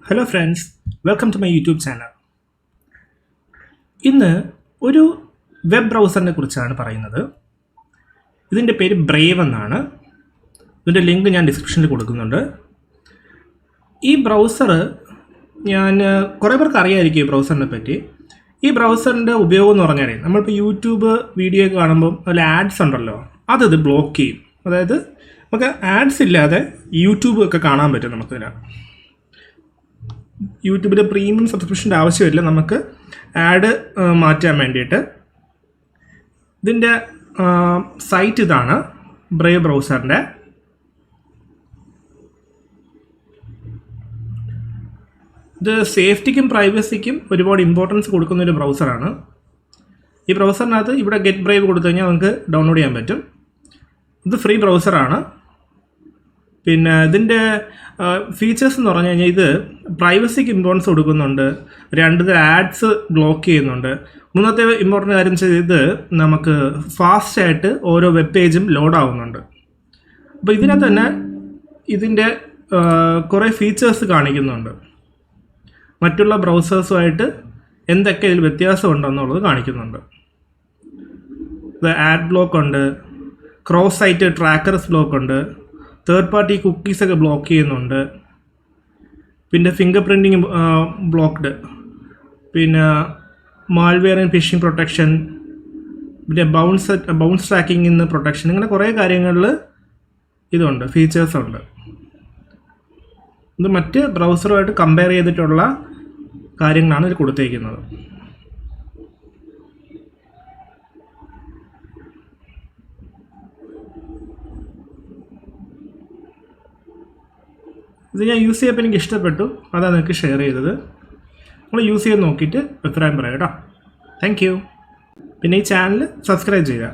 Hello friends, welcome to my YouTube channel. ഇന്ന് ഒരു web ബ്രൗസറിനെ കുറിച്ചാണ് പറയുന്നത്. ഇതിൻ്റെ പേര് ബ്രേവ് എന്നാണ്. ഇതിൻ്റെ ലിങ്ക് ഞാൻ ഡിസ്ക്രിപ്ഷനിൽ കൊടുക്കുന്നുണ്ട്. ഈ ബ്രൗസർ കുറേ പേർക്ക് അറിയാമായിരിക്കും ഈ ബ്രൗസറിനെ പറ്റി. ഈ ബ്രൗസറിൻ്റെ ഉപയോഗം എന്ന് പറഞ്ഞാൽ നമ്മളിപ്പോൾ യൂട്യൂബ് വീഡിയോ ഒക്കെ കാണുമ്പോൾ അതിൽ ആഡ്സ് ഉണ്ടല്ലോ, അത് ബ്ലോക്ക് ചെയ്യും. അതായത് നമുക്ക് ആഡ്സ് ഇല്ലാതെ യൂട്യൂബ് ഒക്കെ കാണാൻ പറ്റും. നമുക്കിതിന് യൂട്യൂബിൽ പ്രീമിയം സബ്സ്ക്രിപ്ഷൻ്റെ ആവശ്യമില്ല. നമുക്ക് ആഡ് മാറ്റാൻ വേണ്ടിയിട്ട് ഇതിൻ്റെ സൈറ്റ് ഇതാണ്, ബ്രേവ് ബ്രൗസറിൻ്റെ. ഇത് സേഫ്റ്റിക്കും പ്രൈവസിക്കും ഒരുപാട് ഇമ്പോർട്ടൻസ് കൊടുക്കുന്നൊരു ബ്രൗസറാണ്. ഈ ബ്രൗസറിനകത്ത് ഇവിടെ ഗെറ്റ് ബ്രേവ് കൊടുത്തു കഴിഞ്ഞാൽ നമുക്ക് ഡൗൺലോഡ് ചെയ്യാൻ പറ്റും. ഇത് ഫ്രീ ബ്രൗസറാണ്. പിന്നെ ഇതിൻ്റെ ഫീച്ചേഴ്സ് എന്ന് പറഞ്ഞു കഴിഞ്ഞാൽ ഇത് പ്രൈവസിക്ക് ഇമ്പോർട്ടൻസ് കൊടുക്കുന്നുണ്ട്. ഇത് ആഡ്സ് ബ്ലോക്ക് ചെയ്യുന്നുണ്ട്. മൂന്നാമത്തെ ഇമ്പോർട്ടൻ്റ് കാര്യം വെച്ചാൽ ഇത് നമുക്ക് ഫാസ്റ്റായിട്ട് ഓരോ വെബ് പേജും ലോഡാവുന്നുണ്ട്. അപ്പോൾ ഇതിനകത്ത് തന്നെ ഇതിൻ്റെ കുറേ ഫീച്ചേഴ്സ് കാണിക്കുന്നുണ്ട്. മറ്റുള്ള ബ്രൗസേഴ്സുമായിട്ട് എന്തൊക്കെ ഇതിൽ വ്യത്യാസമുണ്ടെന്നുള്ളത് കാണിക്കുന്നുണ്ട്. ഇത് ആഡ് ബ്ലോക്ക് ഉണ്ട്, ക്രോസ് സൈറ്റ് ട്രാക്കർസ് ബ്ലോക്ക് ഉണ്ട്, തേർഡ് പാർട്ടി കുക്കീസൊക്കെ ബ്ലോക്ക് ചെയ്യുന്നുണ്ട്, പിന്നെ ഫിംഗർ പ്രിൻറ്റിങ് ബ്ലോക്ക്ഡ്, പിന്നെ മാൾവെയർ ആൻഡ് ഫിഷിംഗ് പ്രൊട്ടക്ഷൻ, പിന്നെ ബൗൺസ് ട്രാക്കിങ്ങിൽ നിന്ന് പ്രൊട്ടക്ഷൻ. ഇങ്ങനെ കുറേ കാര്യങ്ങളിൽ ഇതുണ്ട്, ഫീച്ചേഴ്സുണ്ട്. ഇത് മറ്റ് ബ്രൗസറുമായിട്ട് കമ്പയർ ചെയ്തിട്ടുള്ള കാര്യങ്ങളാണ് ഇതിൽ കൊടുത്തേക്കുന്നത്. ഇത് ഞാൻ യൂസ് ചെയ്തപ്പോൾ എനിക്ക് ഇഷ്ടപ്പെട്ടു, അതാണ് നിങ്ങൾക്ക് ഷെയർ ചെയ്തത്. നമ്മൾ യൂസ് ചെയ്ത് നോക്കിയിട്ട് അഭിപ്രായം പറയാം കേട്ടോ. Thank you. പിന്നെ ഈ ചാനൽ സബ്സ്ക്രൈബ് ചെയ്യുക.